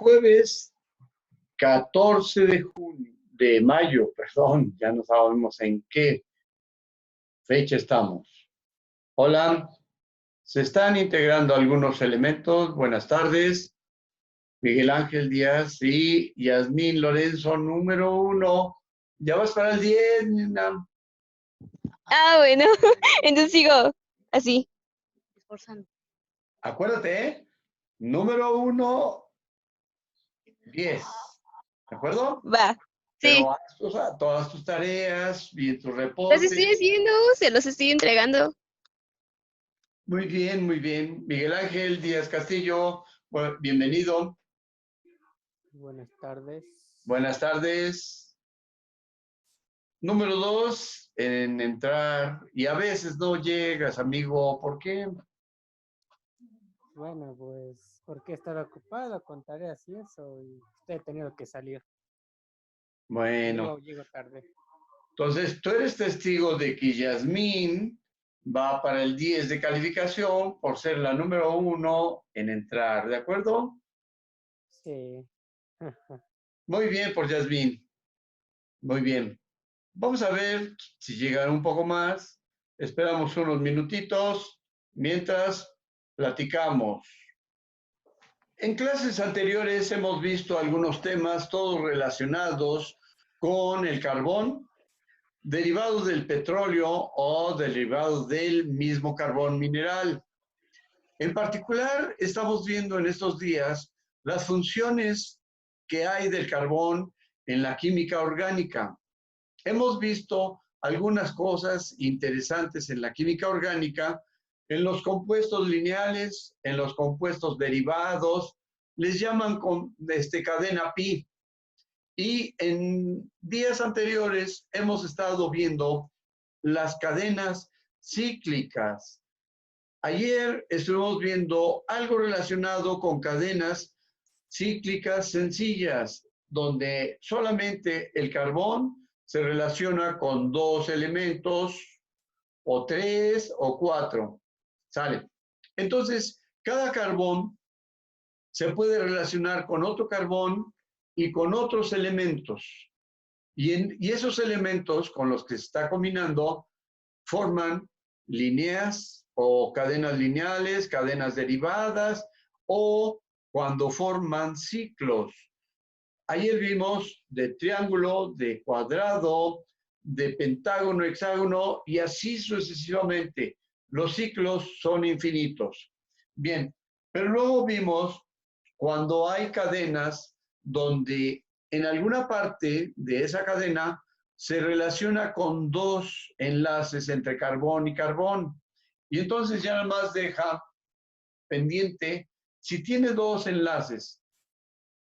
Jueves 14 de mayo, perdón, ya no sabemos en qué fecha estamos. Hola, se están integrando algunos elementos. Buenas tardes. Miguel Ángel Díaz y Yasmín Lorenzo, número 1. Ya vas para el 10, Nina. Bueno, entonces sigo así, esforzando. Acuérdate, ¿eh? Número 1, 10. ¿De acuerdo? Va, sí, Pero haz todas tus tareas y tus los estoy reportes. haciendo, se los estoy entregando. Muy bien, muy bien. Miguel Ángel Díaz Castillo, bienvenido. Buenas tardes. Buenas tardes. Número 2, en entrar, y a veces no llegas, amigo. ¿Por qué? Bueno, pues porque he estado ocupado con tareas y eso, y he tenido que salir. Bueno, Llego tarde. entonces tú eres testigo de que Yasmín va para el 10 de calificación por ser la número 1 en entrar, ¿de acuerdo? Sí. Muy bien por Yasmín. Muy bien. Vamos a ver si llegan un poco más. Esperamos unos minutitos mientras platicamos. En clases anteriores hemos visto algunos temas, todos relacionados con el carbón, derivados del petróleo o derivados del mismo carbón mineral. En particular, estamos viendo en estos días las funciones que hay del carbón en la química orgánica. Hemos visto algunas cosas interesantes en la química orgánica, en los compuestos lineales, en los compuestos derivados, les llaman cadena pi. Y en días anteriores hemos estado viendo las cadenas cíclicas. Ayer estuvimos viendo algo relacionado con cadenas cíclicas sencillas, donde solamente el carbón se relaciona con 2 elementos, o 3 o 4. ¿Sale? Entonces, cada carbón se puede relacionar con otro carbón y con otros elementos. Y esos elementos con los que se está combinando forman líneas o cadenas lineales, cadenas derivadas o cuando forman ciclos. Ayer vimos de triángulo, de cuadrado, de pentágono, hexágono y así sucesivamente. Los ciclos son infinitos. Bien, pero luego vimos cuando hay cadenas donde en alguna parte de esa cadena se relaciona con 2 enlaces entre carbón y carbón. Y entonces ya nada más deja pendiente si tiene 2 enlaces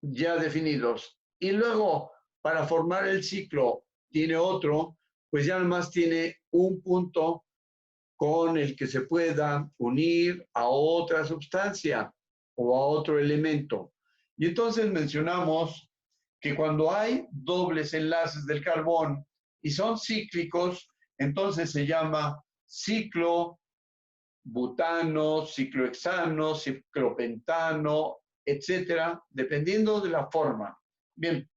ya definidos y luego para formar el ciclo tiene otro, pues ya nada más tiene un punto con el que se pueda unir a otra sustancia o a otro elemento. Y entonces mencionamos que cuando hay dobles enlaces del carbón y son cíclicos, entonces se llama ciclo butano, ciclohexano, ciclopentano, etcétera, dependiendo de la forma. Bien,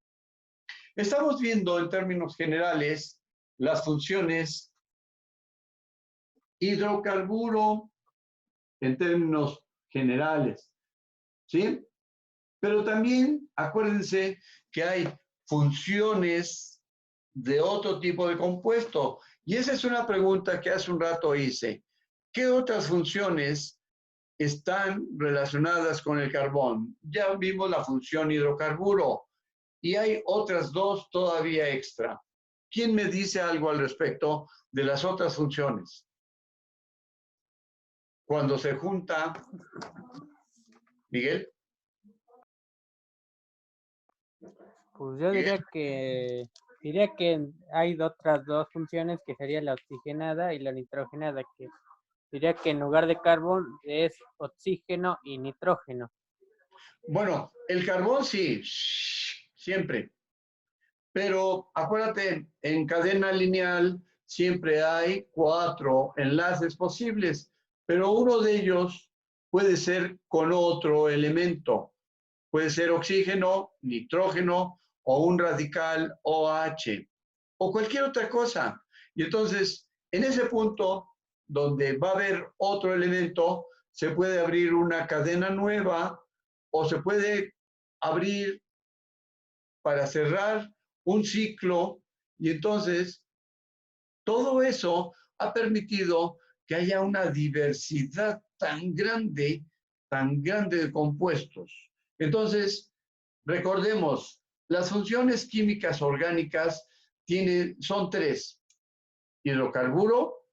estamos viendo en términos generales las funciones hidrocarburo en términos generales, ¿sí? Pero también acuérdense que hay funciones de otro tipo de compuesto. Y esa es una pregunta que hace un rato hice. ¿Qué otras funciones están relacionadas con el carbón? Ya vimos la función hidrocarburo y hay otras 2 todavía extra. ¿Quién me dice algo al respecto de las otras funciones? Cuando se junta, Miguel. Pues yo Miguel. diría que hay otras 2 funciones que sería la oxigenada y la nitrogenada, que diría que en lugar de carbón es oxígeno y nitrógeno. Bueno, el carbón sí, siempre. Pero acuérdate, en cadena lineal siempre hay 4 enlaces posibles, pero uno de ellos puede ser con otro elemento. puede ser oxígeno, nitrógeno o un radical OH o cualquier otra cosa. Y entonces, en ese punto donde va a haber otro elemento, se puede abrir una cadena nueva o se puede abrir para cerrar un ciclo, y entonces todo eso ha permitido que haya una diversidad tan grande de compuestos. Entonces, recordemos, las funciones químicas orgánicas son tres: hidrocarburo,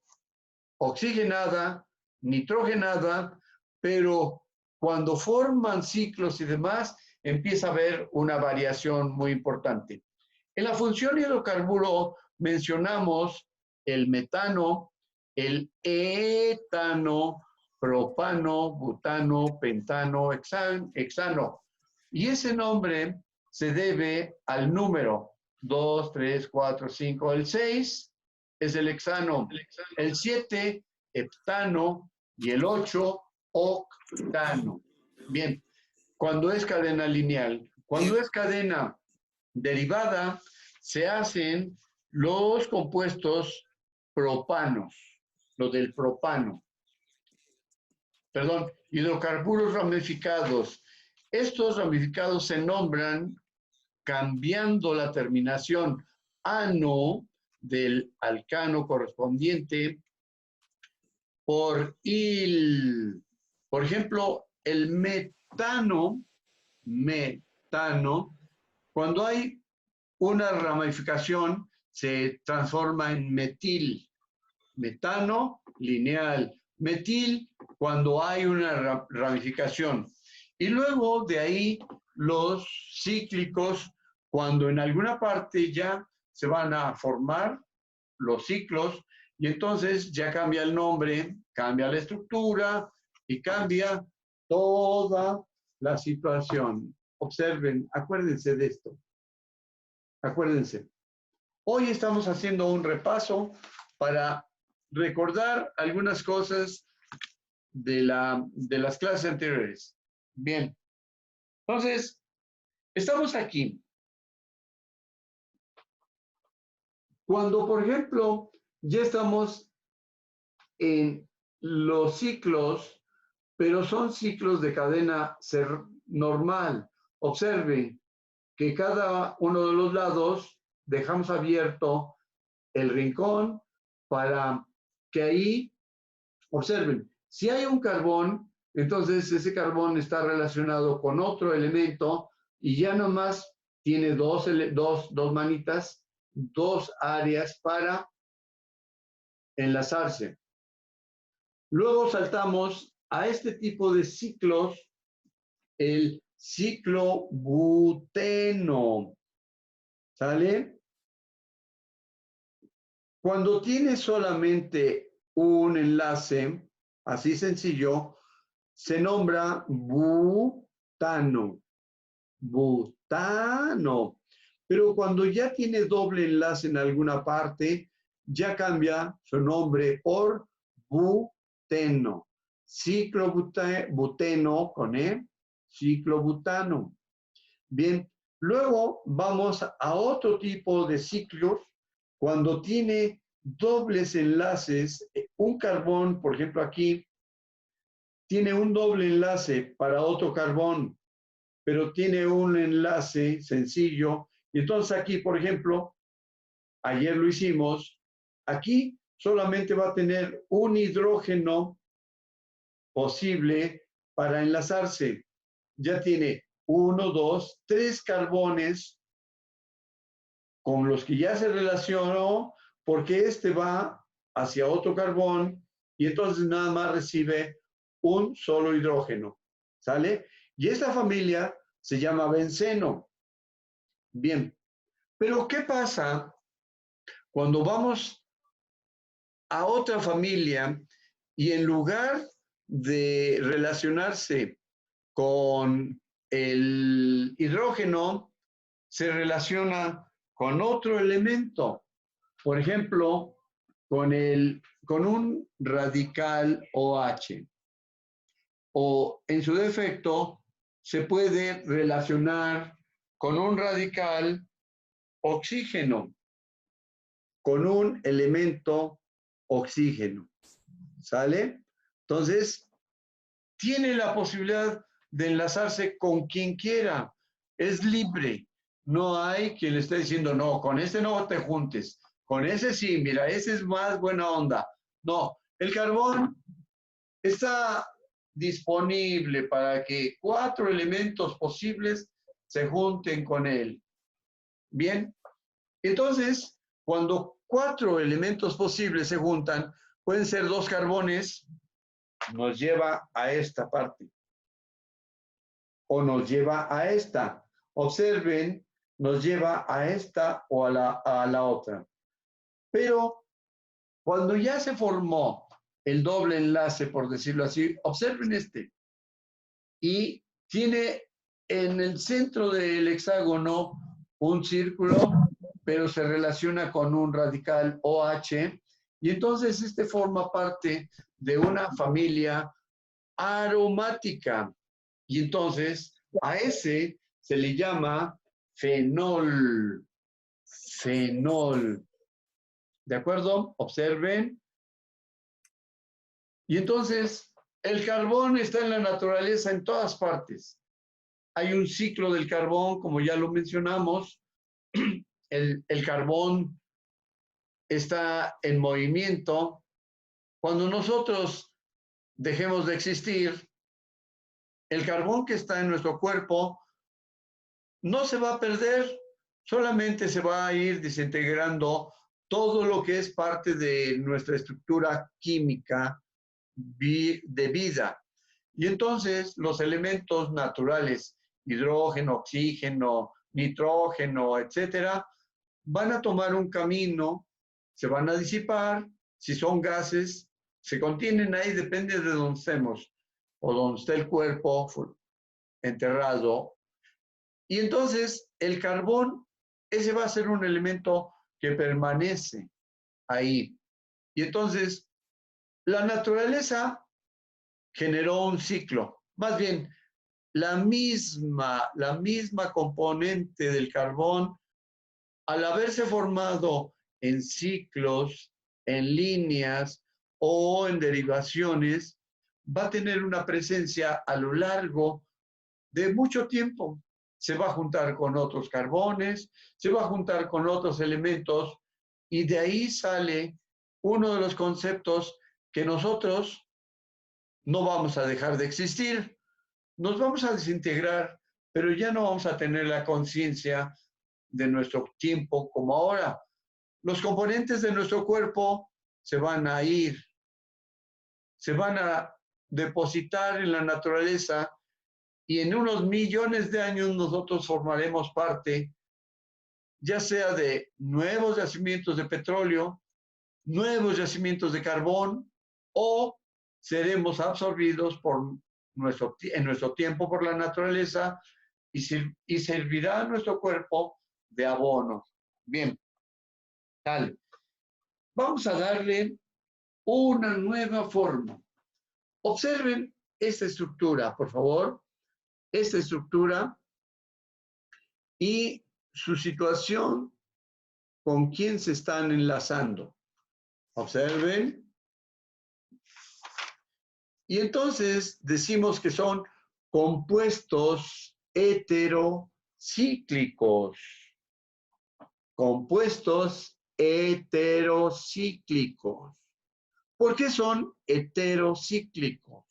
oxigenada, nitrogenada, pero cuando forman ciclos y demás, empieza a haber una variación muy importante. En la función hidrocarburo mencionamos el metano, el etano, propano, butano, pentano, hexano. Y ese nombre se debe al número 2, 3, 4, 5, el 6 es el hexano, el 7, heptano, y el 8, octano. Bien, cuando es cadena lineal, cuando es cadena derivada, se hacen los compuestos propanos, lo del propano. Perdón, hidrocarburos ramificados. Estos ramificados se nombran cambiando la terminación ano del alcano correspondiente por il. Por ejemplo, el metano, cuando hay una ramificación, se transforma en metil. Metano, lineal. Metil, cuando hay una ramificación. Y luego de ahí los cíclicos, cuando en alguna parte ya se van a formar los ciclos, y entonces ya cambia el nombre, cambia la estructura y cambia toda la situación. Observen, acuérdense de esto. Acuérdense. Hoy estamos haciendo un repaso para recordar algunas cosas de las clases anteriores. Bien. Entonces, estamos aquí. Cuando, por ejemplo, ya estamos en los ciclos, pero son ciclos de cadena normal. Observen que cada uno de los lados dejamos abierto el rincón para que ahí, observen, si hay un carbón, entonces ese carbón está relacionado con otro elemento y ya nomás tiene dos manitas, dos áreas para enlazarse. Luego saltamos a este tipo de ciclos, el ciclo buteno. ¿Sale? Cuando tiene solamente un enlace, así sencillo, se nombra butano. Butano. Pero cuando ya tiene doble enlace en alguna parte, ya cambia su nombre por buteno. Ciclobuteno con E, ciclobutano. Bien, luego vamos a otro tipo de ciclos cuando tiene dobles enlaces. Un carbón, por ejemplo, aquí tiene un doble enlace para otro carbón, pero tiene un enlace sencillo. Y entonces aquí, por ejemplo, ayer lo hicimos, aquí solamente va a tener un hidrógeno posible para enlazarse. Ya tiene 1, 2, 3 carbones con los que ya se relacionó, porque este va hacia otro carbón y entonces nada más recibe un solo hidrógeno. ¿Sale? Y esta familia se llama benceno. Bien, pero ¿qué pasa cuando vamos a otra familia y en lugar de relacionarse con el hidrógeno, se relaciona con otro elemento? Por ejemplo, con un radical OH. O en su defecto, se puede relacionar con un radical oxígeno, con un elemento oxígeno. ¿Sale? Entonces, tiene la posibilidad de enlazarse con quien quiera. Es libre. No hay quien le esté diciendo, no, con este no te juntes. Con ese sí, mira, ese es más buena onda. No, el carbón está disponible para que 4 elementos posibles se junten con él. Bien, entonces, cuando 4 elementos posibles se juntan, pueden ser 2 carbones, nos lleva a esta parte o nos lleva a esta. Observen, nos lleva a esta o a la otra. Pero cuando ya se formó el doble enlace, por decirlo así, observen este. Y tiene en el centro del hexágono un círculo, pero se relaciona con un radical OH. Y entonces este forma parte de una familia aromática. Y entonces a ese se le llama fenol. Fenol. ¿De acuerdo? Observen. Y entonces el carbón está en la naturaleza en todas partes. Hay un ciclo del carbón, como ya lo mencionamos. El carbón está en movimiento. Cuando nosotros dejemos de existir, el carbón que está en nuestro cuerpo no se va a perder, solamente se va a ir desintegrando todo lo que es parte de nuestra estructura química de vida. Y entonces los elementos naturales, hidrógeno, oxígeno, nitrógeno, etcétera, van a tomar un camino, se van a disipar. Si son gases, se contienen ahí, depende de donde estemos o donde esté el cuerpo enterrado. Y entonces el carbón, ese va a ser un elemento que permanece ahí. Y entonces la naturaleza generó un ciclo. Más bien, la misma componente del carbón, al haberse formado en ciclos, en líneas o en derivaciones, va a tener una presencia a lo largo de mucho tiempo. Se va a juntar con otros carbones, se va a juntar con otros elementos y de ahí sale uno de los conceptos que nosotros no vamos a dejar de existir. Nos vamos a desintegrar, pero ya no vamos a tener la conciencia de nuestro tiempo como ahora. Los componentes de nuestro cuerpo se van a ir, se van a depositar en la naturaleza y en unos millones de años nosotros formaremos parte, ya sea de nuevos yacimientos de petróleo, nuevos yacimientos de carbón, o seremos absorbidos en nuestro tiempo por la naturaleza y servirá a nuestro cuerpo de abono. Bien, tal. Vamos a darle una nueva forma. Observen esta estructura, por favor. Esta estructura y su situación con quién se están enlazando. Observen. Y entonces decimos que son compuestos heterocíclicos. Compuestos heterocíclicos. ¿Por qué son heterocíclicos?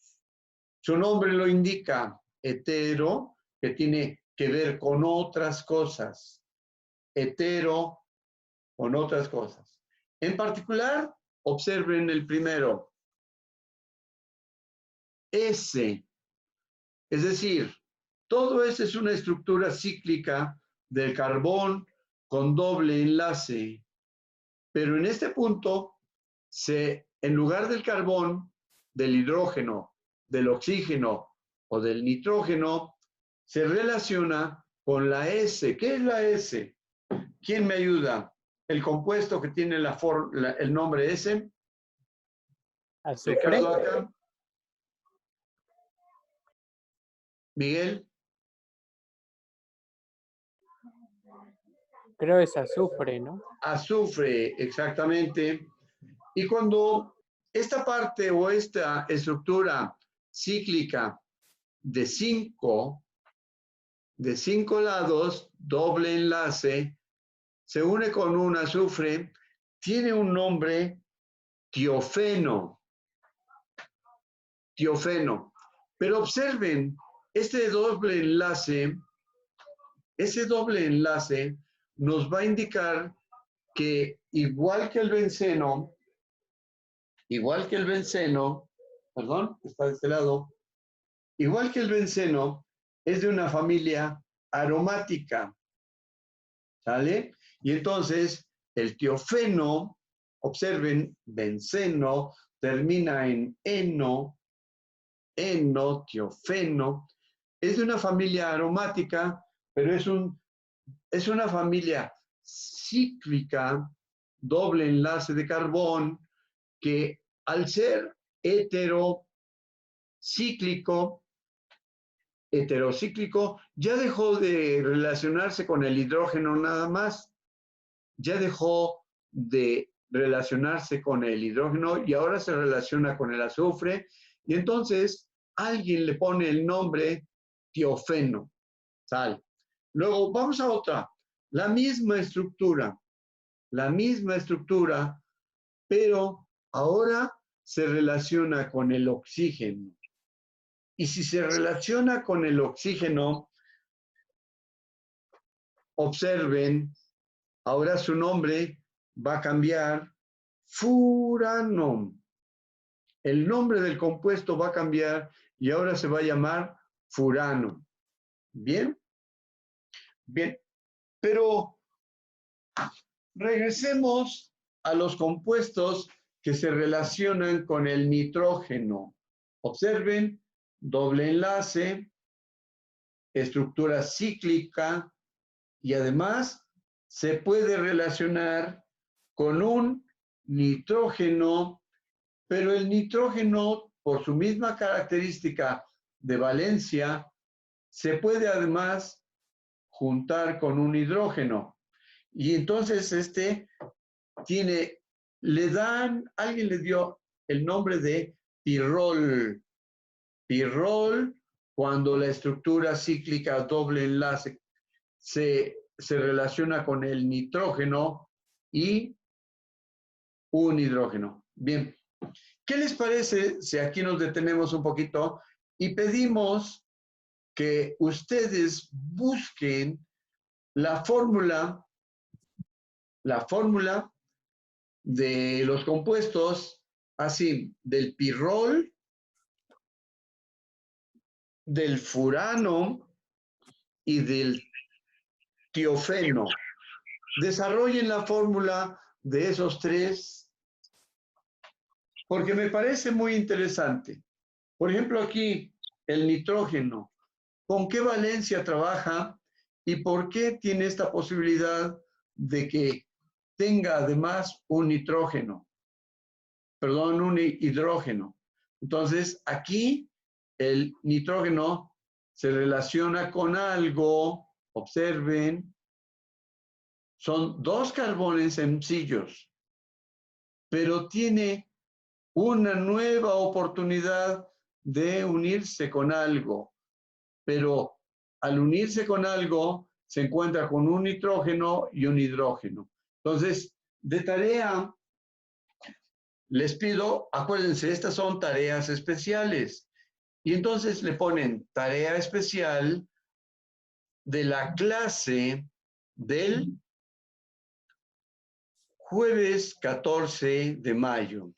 Su nombre lo indica, hetero, que tiene que ver con otras cosas. Hetero, con otras cosas. En particular, observen el primero. S, es decir, todo eso es una estructura cíclica del carbón con doble enlace. Pero en este punto, en lugar del carbón, del hidrógeno, del oxígeno o del nitrógeno, se relaciona con la S. ¿Qué es la S? ¿Quién me ayuda? El compuesto que tiene el nombre S. Azufre. Ricardo acá. Miguel. Creo es azufre, ¿no? Azufre, exactamente. Y cuando esta parte o esta estructura cíclica de cinco lados, doble enlace, se une con un azufre, tiene un nombre tiofeno. Tiofeno. Pero observen, ese doble enlace nos va a indicar que igual que el benceno, perdón, está de este lado, igual que el benceno, es de una familia aromática, ¿sale? Y entonces el tiofeno, observen, benceno, termina en eno, tiofeno, es de una familia aromática, pero es una familia cíclica, doble enlace de carbón, que al ser heterocíclico, ya dejó de relacionarse con el hidrógeno nada más, ya dejó de relacionarse con el hidrógeno y ahora se relaciona con el azufre, y entonces alguien le pone el nombre tiofeno, ¿sale? Luego vamos a otra, la misma estructura, pero ahora se relaciona con el oxígeno. Y si se relaciona con el oxígeno, observen, ahora su nombre va a cambiar, furano. El nombre del compuesto va a cambiar y ahora se va a llamar furano. ¿Bien? Bien. Pero regresemos a los compuestos que se relacionan con el nitrógeno. Observen, doble enlace, estructura cíclica y además se puede relacionar con un nitrógeno, pero el nitrógeno, por su misma característica de valencia, se puede además juntar con un hidrógeno. Y entonces alguien le dio el nombre de pirrol. Pirrol, cuando la estructura cíclica doble enlace se relaciona con el nitrógeno y un hidrógeno. Bien, ¿qué les parece si aquí nos detenemos un poquito y pedimos que ustedes busquen la fórmula de los compuestos, así, del pirrol, del furano y del tiofeno. Desarrollen la fórmula de esos tres, porque me parece muy interesante. Por ejemplo, aquí, el nitrógeno. ¿Con qué valencia trabaja y por qué tiene esta posibilidad de que tenga además un hidrógeno? Entonces, aquí el nitrógeno se relaciona con algo, observen, son dos carbones sencillos, pero tiene una nueva oportunidad de unirse con algo, pero al unirse con algo se encuentra con un nitrógeno y un hidrógeno. Entonces, de tarea, les pido, acuérdense, estas son tareas especiales. Y entonces le ponen tarea especial de la clase del jueves 14 de mayo.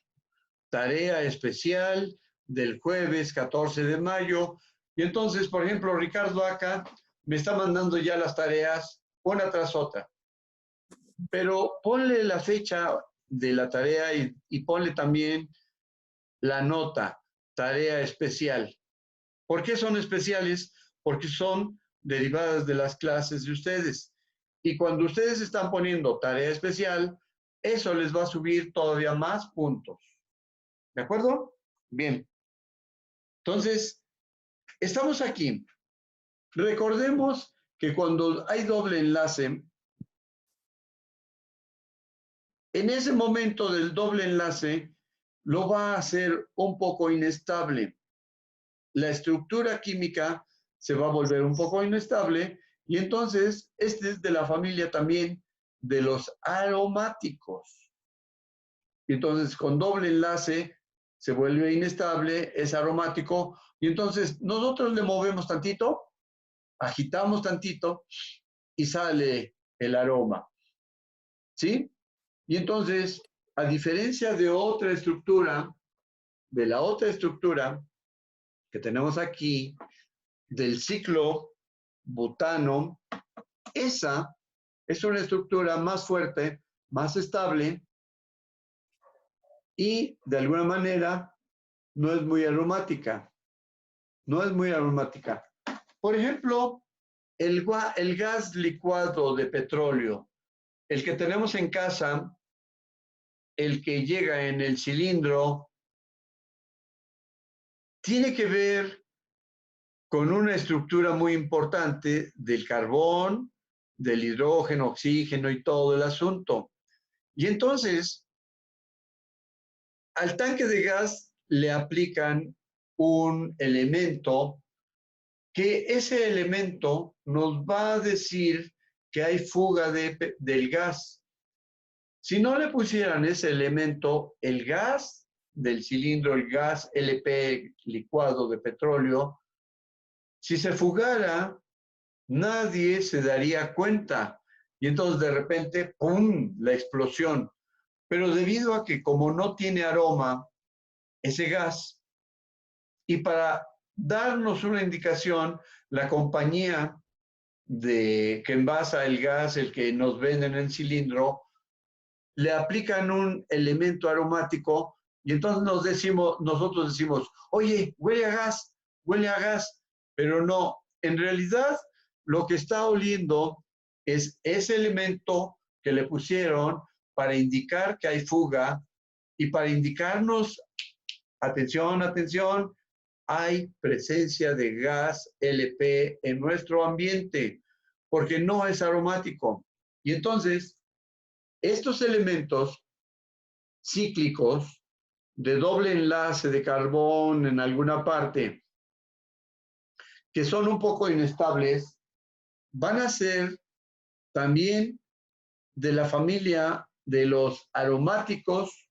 Tarea especial del jueves 14 de mayo. Y entonces, por ejemplo, Ricardo acá me está mandando ya las tareas una tras otra. Pero ponle la fecha de la tarea y ponle también la nota, tarea especial. ¿Por qué son especiales? Porque son derivadas de las clases de ustedes. Y cuando ustedes están poniendo tarea especial, eso les va a subir todavía más puntos. ¿De acuerdo? Bien. Entonces, estamos aquí. Recordemos que cuando hay doble enlace, en ese momento del doble enlace lo va a hacer un poco inestable. La estructura química se va a volver un poco inestable y entonces este es de la familia también de los aromáticos. Y entonces con doble enlace se vuelve inestable, es aromático y entonces nosotros le movemos tantito, agitamos tantito y sale el aroma. ¿Sí? Y entonces, a diferencia de otra estructura, de la otra estructura que tenemos aquí, del ciclo butano, esa es una estructura más fuerte, más estable y de alguna manera no es muy aromática. No es muy aromática. Por ejemplo, el gas licuado de petróleo, el que tenemos en casa, el que llega en el cilindro, tiene que ver con una estructura muy importante del carbón, del hidrógeno, oxígeno y todo el asunto. Y entonces, al tanque de gas le aplican un elemento que ese elemento nos va a decir que hay fuga del gas. Si no le pusieran ese elemento, el gas del cilindro, el gas LP licuado de petróleo, si se fugara, nadie se daría cuenta. Y entonces de repente, ¡pum!, la explosión. Pero debido a que como no tiene aroma ese gas, y para darnos una indicación, la compañía que envasa el gas, el que nos venden en cilindro, le aplican un elemento aromático y entonces nosotros decimos, oye, huele a gas, pero no, en realidad lo que está oliendo es ese elemento que le pusieron para indicar que hay fuga y para indicarnos, atención, atención, hay presencia de gas LP en nuestro ambiente, porque no es aromático. Y entonces, estos elementos cíclicos de doble enlace de carbón en alguna parte, que son un poco inestables, van a ser también de la familia de los aromáticos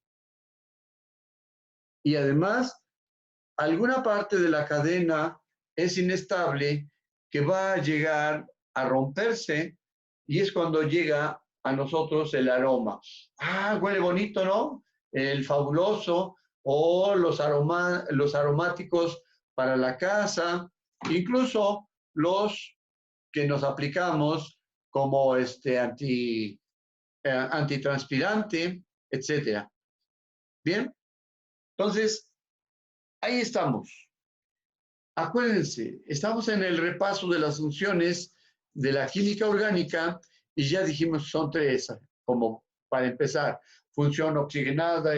y además alguna parte de la cadena es inestable que va a llegar a romperse y es cuando llega a nosotros el aroma. Ah, huele bonito, ¿no? El fabuloso o los aromáticos para la casa, incluso los que nos aplicamos como antitranspirante, etcétera. Bien, entonces ahí estamos. Acuérdense, estamos en el repaso de las funciones de la química orgánica y ya dijimos son tres, como para empezar, función oxigenada,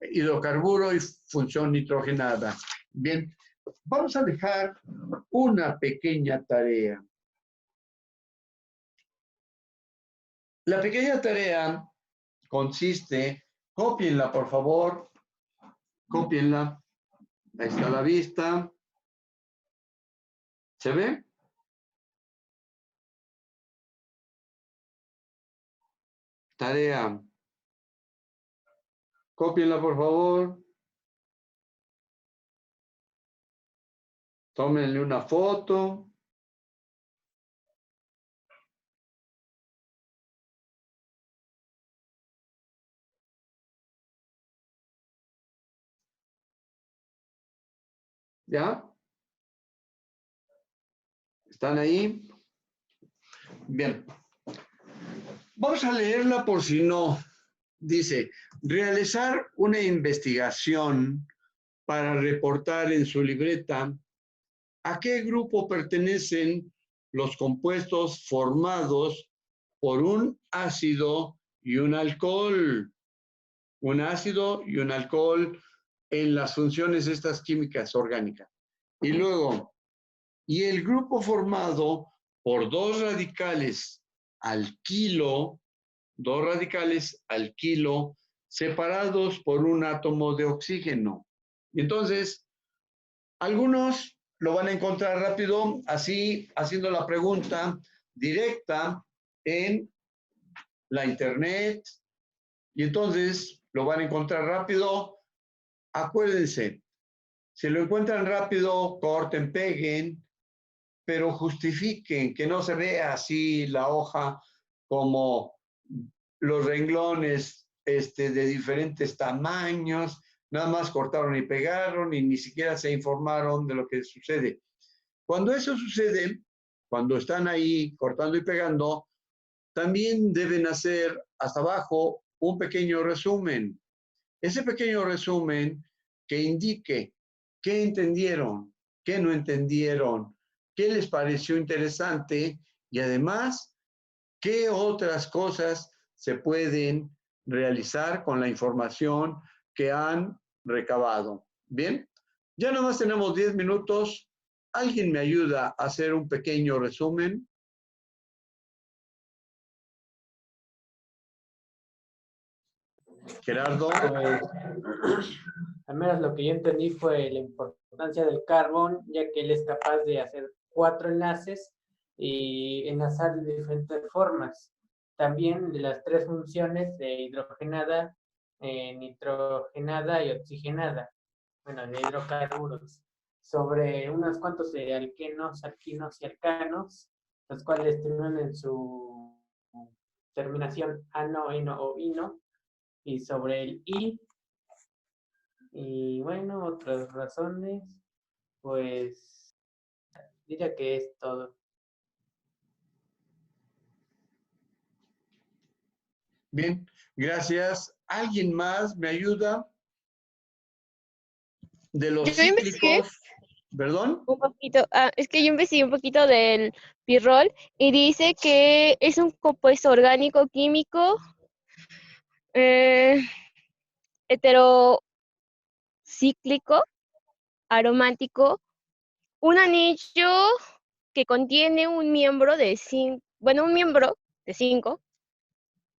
hidrocarburo y función nitrogenada. Bien, vamos a dejar una pequeña tarea. La pequeña tarea consiste, cópienla por favor, cópienla, ahí está a la vista. ¿Se ve? Tarea. Cópienla, por favor. Tómenle una foto. ¿Ya? ¿Están ahí? Bien. Vamos a leerla por si no. Dice, realizar una investigación para reportar en su libreta a qué grupo pertenecen los compuestos formados por un ácido y un alcohol. Un ácido y un alcohol en las funciones estas químicas orgánicas. Y luego, y el grupo formado por 2 radicales al kilo, 2 radicales al kilo, separados por un átomo de oxígeno. Y entonces, algunos lo van a encontrar rápido, así, haciendo la pregunta directa en la internet, y entonces lo van a encontrar rápido. Acuérdense, si lo encuentran rápido, corten, peguen, pero justifiquen, que no se vea así la hoja como los renglones de diferentes tamaños, nada más cortaron y pegaron y ni siquiera se informaron de lo que sucede. Cuando eso sucede, cuando están ahí cortando y pegando, también deben hacer hasta abajo un pequeño resumen. Ese pequeño resumen que indique qué entendieron, qué no entendieron, qué les pareció interesante y además qué otras cosas se pueden realizar con la información que han recabado. Bien, ya nomás tenemos 10 minutos. ¿Alguien me ayuda a hacer un pequeño resumen? Gerardo. Al menos lo que yo entendí fue la importancia del carbón, ya que él es capaz de hacer 4 enlaces y enlazar de diferentes formas. También de las 3 funciones de hidrogenada, nitrogenada y oxigenada, bueno, de hidrocarburos, sobre unos cuantos de alquenos, alquinos y alcanos, los cuales terminan en su terminación ano, eno o ino, y sobre el I. Y bueno, otras razones, pues diría que es todo. Bien, gracias. ¿Alguien más me ayuda? De los Yo investigué cíclicos, ¿perdón? un poquito, es que yo investigué un poquito del pirrol y dice que es un compuesto orgánico químico eh, heterocíclico, aromático, un anillo que contiene un miembro de 5, bueno, un miembro de 5,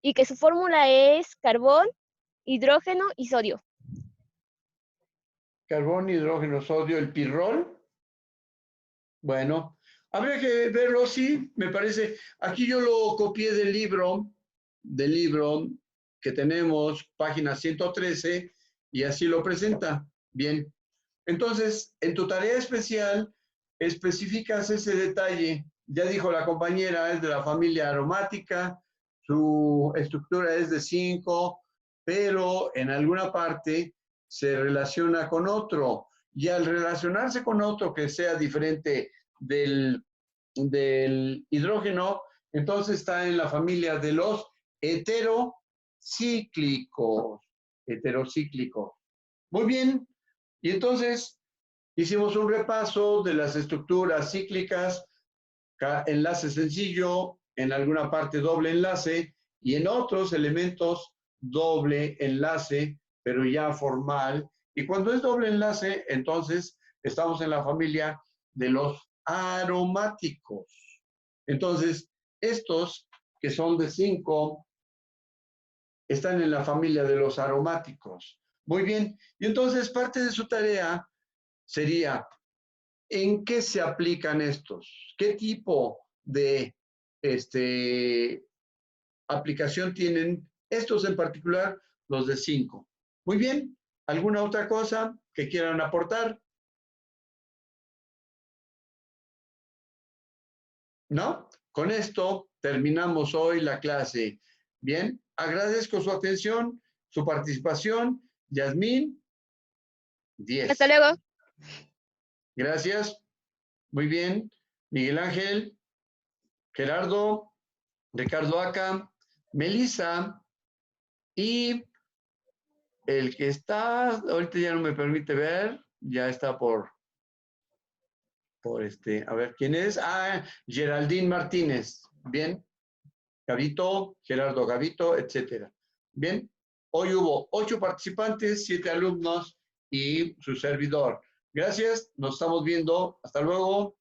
y que su fórmula es carbón, hidrógeno y sodio. Carbón, hidrógeno, sodio, el pirrol. Bueno, habría que verlo, sí, me parece. Aquí yo lo copié del libro que tenemos, página 113, y así lo presenta. Bien. Entonces, en tu tarea especial, especificas ese detalle. Ya dijo la compañera, es de la familia aromática, su estructura es de 5, pero en alguna parte se relaciona con otro. Y al relacionarse con otro que sea diferente del hidrógeno, entonces está en la familia de los heterocíclicos. Heterocíclicos. Muy bien. Y entonces hicimos un repaso de las estructuras cíclicas, enlace sencillo, en alguna parte doble enlace y en otros elementos doble enlace, pero ya formal. Y cuando es doble enlace, entonces estamos en la familia de los aromáticos. Entonces, estos que son de 5 están en la familia de los aromáticos. Muy bien. Y entonces parte de su tarea sería, ¿en qué se aplican estos? ¿Qué tipo de aplicación tienen estos en particular, los de 5? Muy bien. ¿Alguna otra cosa que quieran aportar? ¿No? Con esto terminamos hoy la clase. Bien, agradezco su atención, su participación. Yasmín, 10. Hasta luego. Gracias. Muy bien. Miguel Ángel, Gerardo, Ricardo Aca, Melissa y el que está, ahorita ya no me permite ver, ya está por a ver, ¿quién es? Geraldine Martínez. Bien. Gavito, Gerardo Gavito, etcétera. Bien. Hoy hubo 8 participantes, 7 alumnos y su servidor. Gracias, nos estamos viendo. Hasta luego.